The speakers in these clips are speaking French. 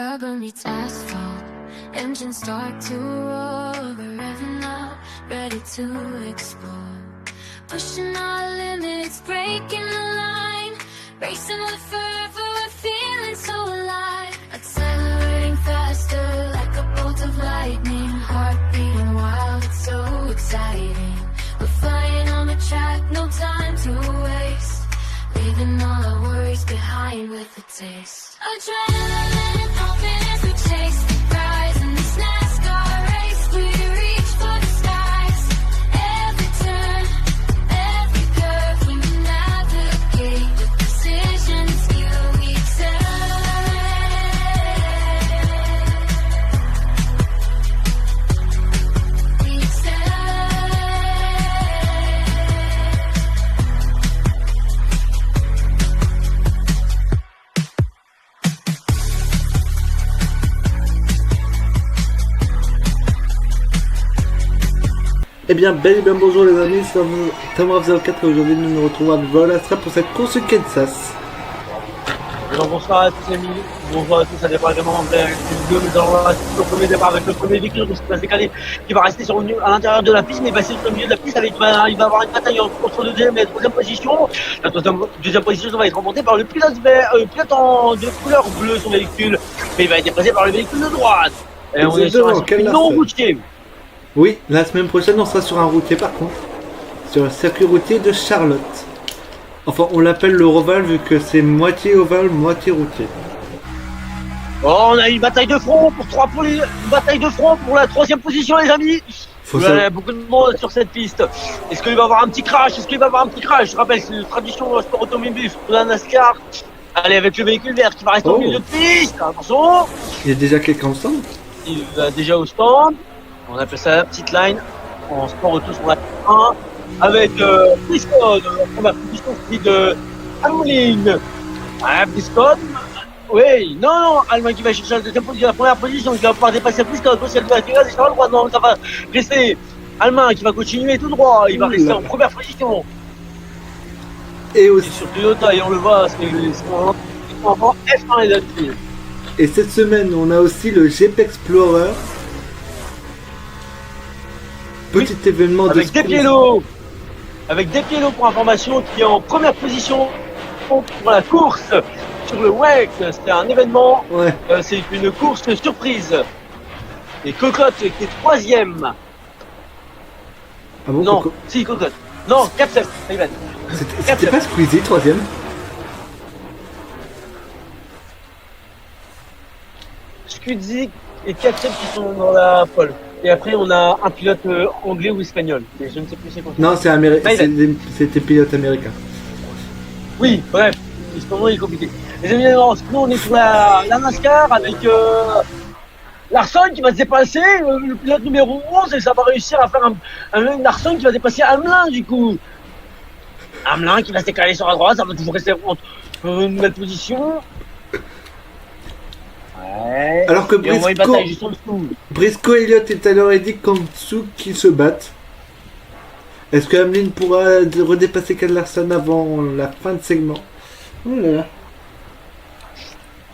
rubber meets asphalt. Engines start to roar, we're revving up, ready to explore. Pushing our limits, breaking the line, racing with fervor, we're feeling so alive. Accelerating faster like a bolt of lightning, heart beating wild, it's so exciting. We're flying on the track, no time to waste, leaving all our worries behind with a taste. Adrenaline pumping as we chase the prize in this NASCAR race. We reach for the skies. Every turn, every curve, we navigate with precision, skill, we accelerate. We Eh bien, bel et bien bonjour les amis, c'est Thomas 04 et aujourd'hui nous nous retrouvons avec Volastra pour cette course Kansas. Alors, bonsoir à tous les amis, bonjour à tous, ça dépend vraiment de nous allons au premier départ avec le premier véhicule de cette décalé qui va rester à l'intérieur de la piste, mais il va essayer au milieu de la piste avec, il va avoir une bataille entre le deuxième et la troisième position. La deuxième position va être remontée par le pilote de couleur bleue son véhicule, mais il va être dépassé par le véhicule de droite. Et on est sur un circuit non routier. Oui, la semaine prochaine on sera sur un routier par contre, sur un circuit routier de Charlotte. Enfin, on l'appelle le Roval vu que c'est moitié ovale, moitié routier. Oh, on a une bataille de front pour la troisième position, les amis. Il y a beaucoup de monde sur cette piste. Est-ce qu'il va y avoir un petit crash? Je rappelle, c'est une tradition sport automobile pour la NASCAR. Allez, avec le véhicule vert qui va rester au milieu de piste. Attention. Il y a déjà quelqu'un au stand? Il va déjà au stand. On appelle ça la petite line. En sport auto sur la 1. Avec Briscoe, la première position de Hamlin. Briscoe. Oui, non, Allemagne qui va chercher la première position, qui va pouvoir dépasser Briscoe. Si elle doit atterrir, c'est sur le droit. Non, ça va rester Allemagne qui va continuer tout droit. Il va rester en première position. Et aussi sur Toyota, et on le voit, c'est en F1 les amis. Et cette semaine, on a aussi le Jeep Explorer. Petit événement de avec Despiello pour information qui est en première position pour la course sur le WEC. C'est un événement, ouais. C'est une course surprise. Et Cocotte qui est troisième. Ah bon, non, si Cocotte. Non, 4-7. C'était pas Squeezie troisième? Squeezie et 4-7 qui sont dans la pole. Et après, on a un pilote anglais ou espagnol. Et je ne sais plus c'est quoi. Non, c'était pilote américain. Oui, bref. Ce moment il est compliqué. Les amis, nous on est sur la NASCAR avec Larson qui va se dépasser, le pilote numéro 11, et ça va réussir à faire un Larson qui va dépasser Hamelin du coup. Hamelin qui va se décaler sur la droite, ça va toujours rester en une nouvelle position. Ouais. Alors que Briscoe, Elliott et Taylor Eddy Kansu qui se battent. Est-ce que Hamlin pourra redépasser Kyle Larson avant la fin de segment? Oh là là.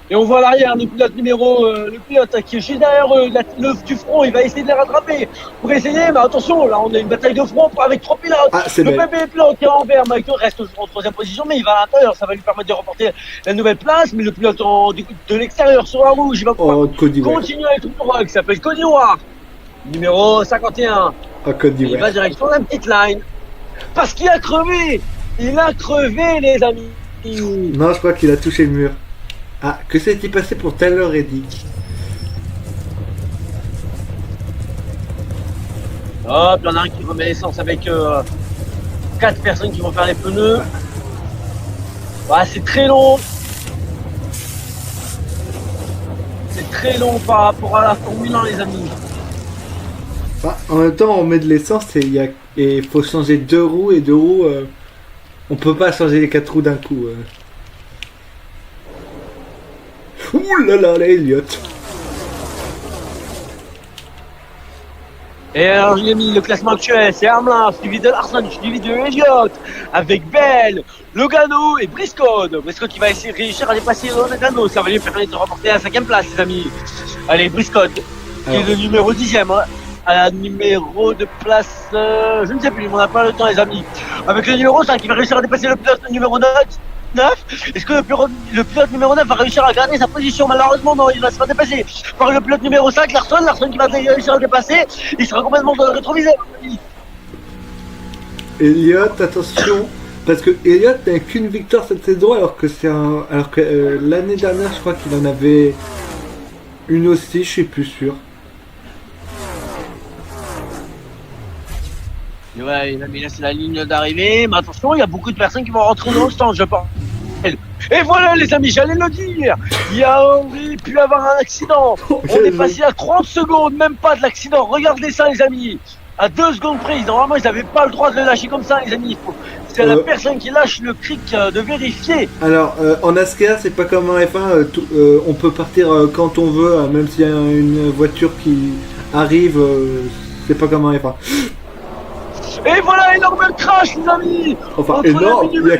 Et on voit à l'arrière le pilote qui est juste derrière le du front, il va essayer de les rattraper pour essayer, mais attention, là on a une bataille de front avec trois pilotes. Le bébé pilote qui est en vert, Michael reste en troisième position, mais il va à l'intérieur, ça va lui permettre de remporter la nouvelle place, mais le pilote de l'extérieur sur la rouge, il va pouvoir continuer avec tout le droit, qui s'appelle Cody Ware, numéro 51. Il va direction la petite line, parce qu'il a crevé, les amis. Non, je crois qu'il a touché le mur. Ah, que s'est-il passé pour Taylor Eddy? Hop, il y en a un qui remet l'essence avec 4 personnes qui vont faire les pneus. Ouais, c'est très long. C'est très long par rapport à la Formule 1, les amis. Bah, en même temps, on met de l'essence et il faut changer 2 roues et 2 roues. On peut pas changer les 4 roues d'un coup. Ouh là là, Elliott. Et alors, j'ai mis le classement actuel, c'est Hamelin, suivi de Larson, suivi de Elliott, avec Bell, Logano et Briscoe. Briscoe qui va essayer de réussir à dépasser Logano, ça va lui permettre de remporter la 5e place, les amis. Allez, Briscoe, qui est le numéro 10e, hein, à la numéro de place, je ne sais plus, on n'a pas le temps, les amis. Avec le numéro 5 qui va réussir à dépasser le pilote numéro 9. Est-ce que le pilote numéro 9 va réussir à garder sa position? Malheureusement, non, il va se faire dépasser par le pilote numéro 5, Larson qui va réussir à le dépasser. Il sera complètement dans le rétroviseur. Elliott, attention, parce que Elliott n'a qu'une victoire cette saison, alors que l'année dernière, je crois qu'il en avait une aussi, je suis plus sûr. Ouais, il a mis là, c'est la ligne d'arrivée, mais attention, il y a beaucoup de personnes qui vont rentrer dans le stand, je pense. Et voilà, les amis, j'allais le dire, il y aurait pu avoir un accident. On est passé à 30 secondes, même pas de l'accident. Regardez ça, les amis. À 2 secondes près, normalement, ils n'avaient pas le droit de le lâcher comme ça, les amis. C'est la personne qui lâche le cric de vérifier. Alors, en NASCAR, c'est pas comme en F1, on peut partir quand on veut, même s'il y a une voiture qui arrive, c'est pas comme en F1. Et voilà, énorme crash, les amis. Enfin, entre énorme, il n'y a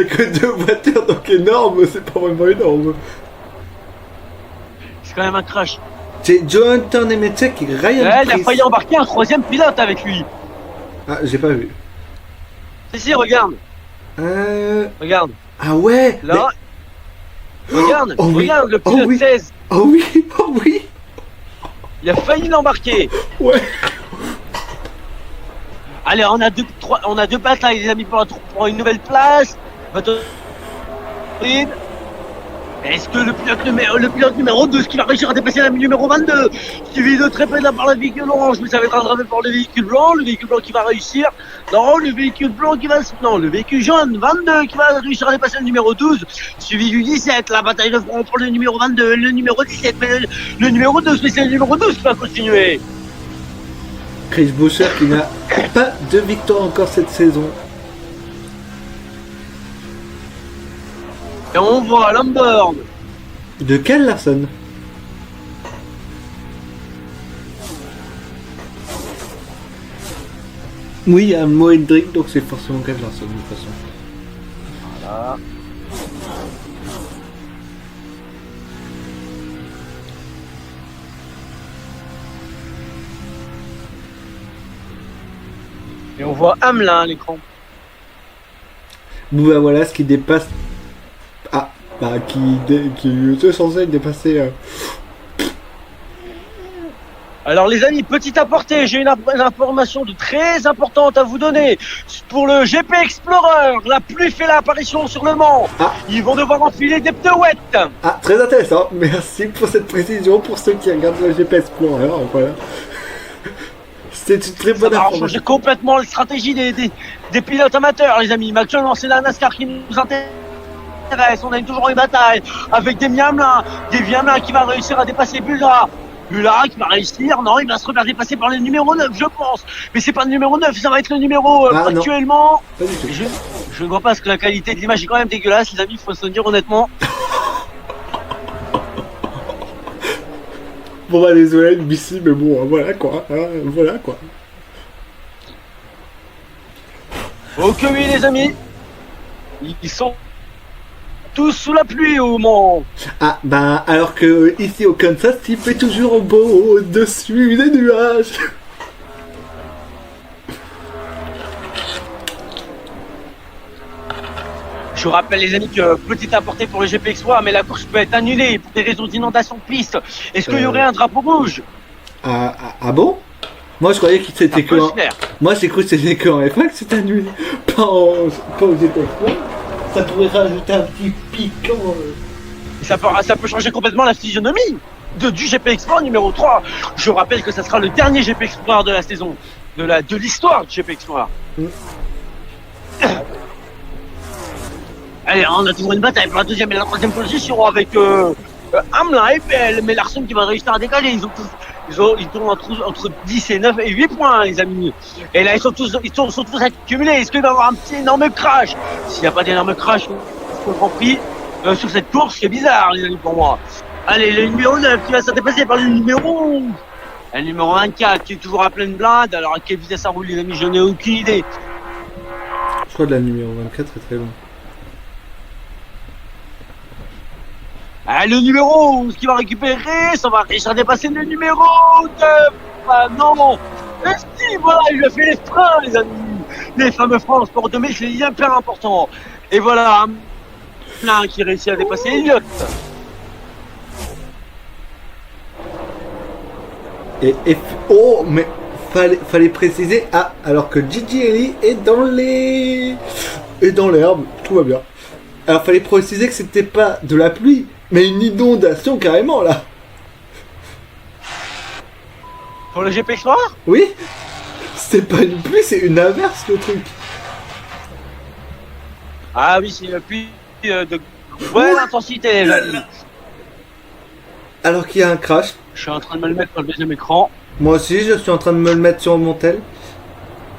que 2 voitures, donc énorme, c'est pas vraiment énorme. C'est quand même un crash. C'est Jonathan Nemechek et Ryan Price. Il a failli embarquer un 3e pilote avec lui. Ah, j'ai pas vu. Si, regarde. Regarde. Ah ouais. Là. Mais... Regarde, regarde, le pilote 16. Oh oui, oh oui. Il a failli l'embarquer. Ouais. Allez, on a deux batailles, les amis, pour une nouvelle place. Est-ce que le pilote numéro 2 qui va réussir à dépasser la numéro 22, suivi de très près par le véhicule orange, mais ça va être rattrapé par le véhicule blanc qui va réussir. Non, le véhicule blanc le véhicule jaune 22 qui va réussir à dépasser le numéro 12, suivi du 17, la bataille de front pour le numéro 22, le numéro 17, mais le numéro 12, mais c'est le numéro 12 qui va continuer. Chris Buescher qui n'a pas de victoire encore cette saison. Et on voit Lombard. De quel Larson? Oui, il y a un mot Hendrick, donc c'est forcément quel Larson de toute façon. Voilà. Et on voit Hamelin à l'écran. Bon bah voilà ce qui dépasse. Ah bah qui est censé dépasser. Alors les amis, petit aparté, j'ai une information très importante à vous donner. Pour le GP Explorer, la pluie fait l'apparition sur le Mans. Ah. Ils vont devoir enfiler des pneus wet. Ah, très intéressant. Merci pour cette précision pour ceux qui regardent le GP Explorer. Voilà. C'est une très bonne information. Changer complètement la stratégie des pilotes amateurs, les amis. Actuellement, c'est la NASCAR qui nous intéresse. On a toujours une bataille avec des Viamelin qui va réussir à dépasser Bulla qui va réussir. Non, il va se faire dépasser par le numéro 9, je pense. Mais c'est pas le numéro 9, ça va être le numéro actuellement. Je ne vois pas parce que la qualité de l'image est quand même dégueulasse, les amis, il faut se le dire honnêtement. Bon bah désolé NBC, mais bon voilà quoi, voilà quoi. Ok oui les amis, ils sont tous sous la pluie au Mans. Ah bah alors que ici au Kansas il fait toujours beau au-dessus des nuages. Je vous rappelle les amis que petit aparté pour le GP Explorer, mais la course peut être annulée pour des raisons d'inondation de piste. Est-ce qu'il y aurait un drapeau rouge? Ah bon? Moi je croyais que c'était que moi j'ai cru que c'était que en F1 que c'était annulé. Pas au GP Explorer. Ça pourrait rajouter un petit piquant. Ça peut changer complètement la physionomie du GP Explorer numéro 3. Je vous rappelle que ça sera le dernier GP Explorer de la saison, de l'histoire du GP Explorer. Allez, on a toujours une bataille pour la 2e et la 3e position avec Hamelin et Bell, mais Larson qui va réussir à décaler. Ils tournent entre 10 et 9 et 8 points, les amis. Et là, ils sont tous accumulés. Est-ce qu'il va y avoir un petit énorme crash? S'il n'y a pas d'énorme crash au Grand Prix sur cette course, c'est bizarre, les amis, pour moi. Allez, le numéro 9 qui va se dépasser par le numéro Le numéro 24 qui est toujours à pleine blinde. Alors à quelle vitesse ça roule les amis, je n'ai aucune idée. Je crois que la numéro 24 est très loin. Ah, le numéro, ce qu'il va récupérer, ça va réussir à dépasser le numéro 9. Ah non. Et si, voilà, il a fait les freins les amis. Les fameux freins en sport de mai, c'est hyper important. Et voilà, un qui réussit à dépasser Elliott. Oh, mais fallait préciser. Ah, alors que Gigi Ellie est dans l'herbe, tout va bien. Alors fallait préciser que c'était pas de la pluie, mais une inondation carrément là. Pour le GP Explorer ? Oui. C'est pas une pluie, c'est une averse le truc. Ah oui, c'est une pluie de bonne intensité. Alors qu'il y a un crash. Je suis en train de me le mettre sur le deuxième écran. Moi aussi, je suis en train de me le mettre sur mon tel.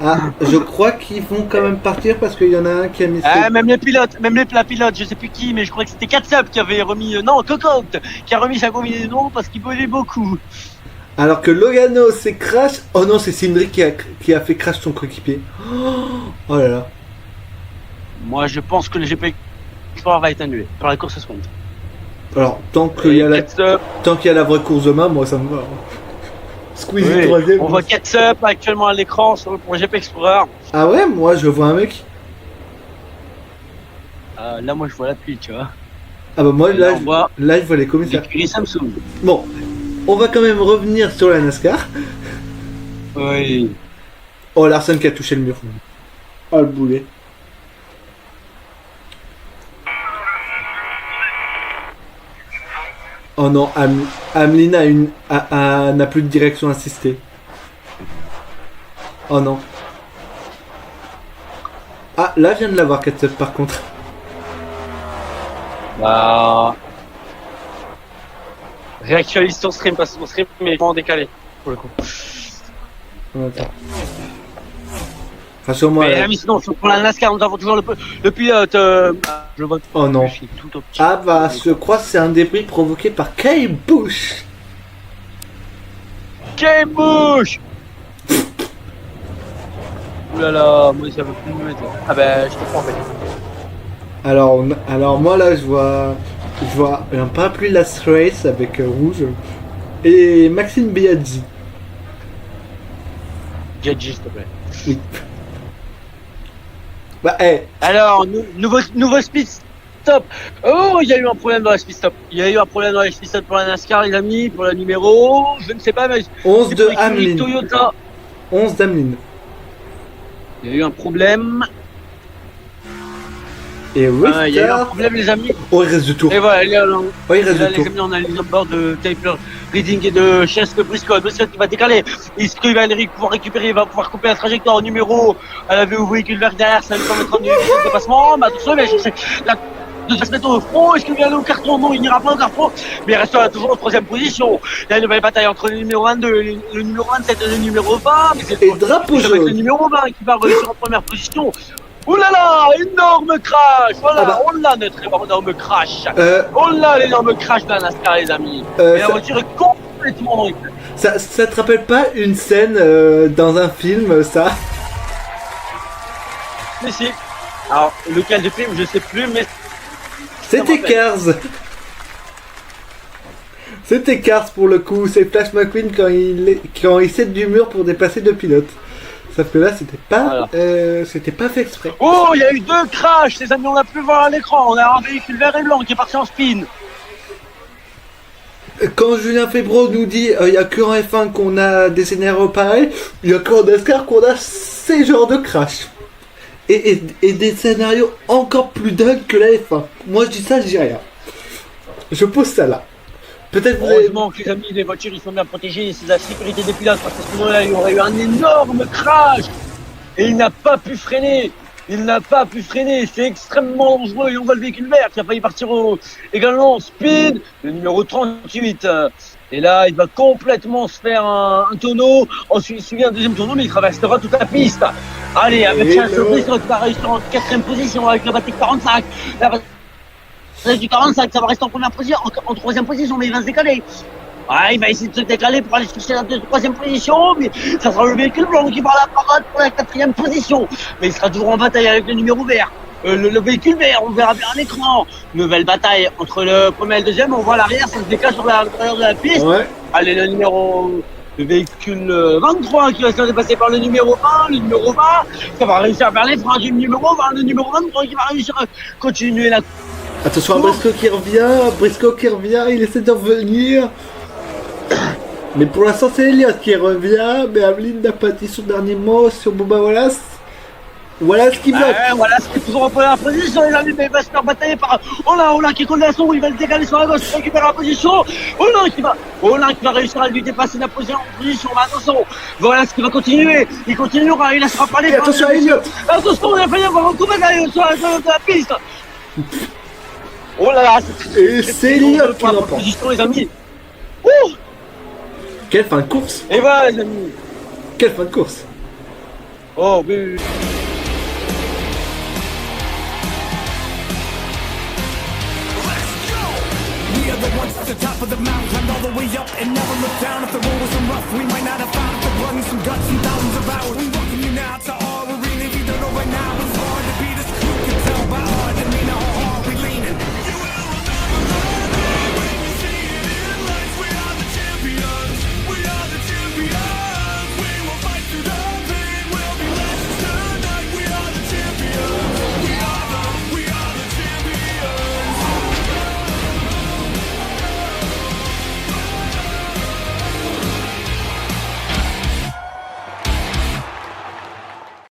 Ah, je crois qu'ils vont quand même partir parce qu'il y en a un qui a mis... Même les pilotes, la pilote, je sais plus qui, mais je crois que c'était Katsub qui avait remis... non, Cocotte qui a remis sa combinaison parce qu'il volait beaucoup. Alors que Logano s'est crash... Oh non, c'est Cindric qui a fait crash son coéquipier. Oh là là. Moi, je pense que le GP Explorer va être annulé par la course sprint. Alors, tant qu'il y a la vraie course de main, moi ça me va. Squeezie oui, troisième. On voit Katsub actuellement à l'écran pour le GP Explorer. Ah ouais, moi je vois un mec. Là, moi je vois la pluie, tu vois. Ah bah moi là, je vois les commissaires. Samsung. Bon, on va quand même revenir sur la NASCAR. Oui. Oh, Larson qui a touché le mur. Oh, le boulet. Oh non, Hamlin n'a plus de direction assistée. Oh non. Ah, là, je viens de l'avoir, Katsub, par contre. Bah... Réactualise ton stream, parce que mon stream est vraiment décalé, pour le coup. Attends. Rassure-moi. Mais sinon, pour la NASCAR, nous avons toujours le pilote. Je vois. Oh non. Ah bah, je crois que c'est un débris provoqué par Kyle Busch. Kyle Busch. Oulala, moi ça veut plus me mettre. Ah bah, je te prends en fait. Alors moi là, je vois un parapluie Last Race avec rouge et Maxime Biaggi. Biaggi, s'il te plaît. Oui. Bah, hey. Alors, nouveau speed stop. Oh, il y a eu un problème dans la speed stop. Il y a eu un problème dans la speed stop pour la NASCAR, les amis, pour le numéro, je ne sais pas, mais 11 de Hamlin. Toyota. 11 d'Hamlin. Il y a eu un problème. Et oui, il y a eu un problème, les amis. Oh, il reste du tour. Et voilà, il reste là, du les tour. amis, on a les numbers de Taylor Reading et de Chesque Briscoe. Briscoe qui va décaler. Il va pouvoir récupérer, il va pouvoir couper la trajectoire au numéro. Elle avait au véhicule vert derrière, ça lui permettra de dépassement. Mais attention, il va chercher de se mettre au front. Est-ce qu'il va aller au carton? Non, il n'ira pas au carton. Mais il restera toujours en troisième position. Il y a une nouvelle bataille entre le numéro 22, le numéro 27 et le numéro 20. Mais c'est et drapeau jaune. le numéro 20 qui va réussir en première position. Ouh là là, énorme crash. Voilà, on l'a notre énorme crash. On l'a l'énorme crash de la NASCAR, les amis. Et la voiture est complètement en rythme. Ça te rappelle pas une scène dans un film, ça? Mais si. Alors, lequel de film, je sais plus, mais... C'était Cars. C'était Cars pour le coup. C'est Flash McQueen quand il saute du mur pour dépasser deux pilotes. Sauf que là, c'était pas fait exprès. Oh, il y a eu deux crashs, les amis, on l'a pu voir à l'écran. On a un véhicule vert et blanc qui est parti en spin. Quand Julien Febro nous dit il n'y a qu'en F1 qu'on a des scénarios pareils, il n'y a qu'en NASCAR qu'on a ces genres de crash. Et des scénarios encore plus dingues que la F1. Moi je dis ça, je dis rien. Je pose ça là. Peut-être vous heureusement que les amis, les voitures ils sont bien protégées, c'est la sécurité des pilotes, parce que sinon là il y aurait eu un énorme crash. Et il n'a pas pu freiner. C'est extrêmement dangereux. Et on voit le véhicule vert qui a failli partir également en speed, le numéro 38. Et là, il va complètement se faire un tonneau. Ensuite, il suit un deuxième tonneau, mais il traversera toute la piste. Allez, avec Charles Surprise, il va réussir en quatrième position avec la bataille 45. La bataille du 45, ça va rester en première position, en troisième position, mais il va se décaler. Ah, il va essayer de se décaler pour aller chercher la troisième position, mais ça sera le véhicule blanc qui va à la parade pour la quatrième position. Mais il sera toujours en bataille avec le numéro vert. Le véhicule vert, on verra bien à l'écran. Nouvelle bataille entre le premier et le deuxième. On voit l'arrière, ça se décale sur l'intérieur de la piste. Ouais. Allez, le véhicule 23 qui va se faire dépasser par le numéro 1, le numéro 20. Ça va réussir à faire les freins du numéro 20, le numéro 23 qui va réussir à continuer la... Attention à Briscoe qui revient, il essaie de revenir. Mais pour l'instant c'est Elliott qui revient, mais Aveline n'a pas dit son dernier mot sur Bubba Wallace. Voilà ce qui bloque. Voilà ce qui est toujours en première position, les amis, mais il va se faire batailler par Ola qui est contre la son, il va le décaler sur la gauche pour récupérer la position. Ola qui va réussir à lui dépasser la position, mais attention, voilà ce qui va continuer, il continuera, il laissera pas les... Attention à Elliott. Attention, il a failli avoir un coup de bataille sur la piste. Oh là là, et c'est Elliott qui l'emporte. Position, les amis. Quelle fin de course. Et voilà, les amis. Quelle fin de course. Oh, oui. The ones at the top of the mountain, climbed all the way up and never looked down. If the road wasn't rough, we might not have found the run some guts and thousands of hours.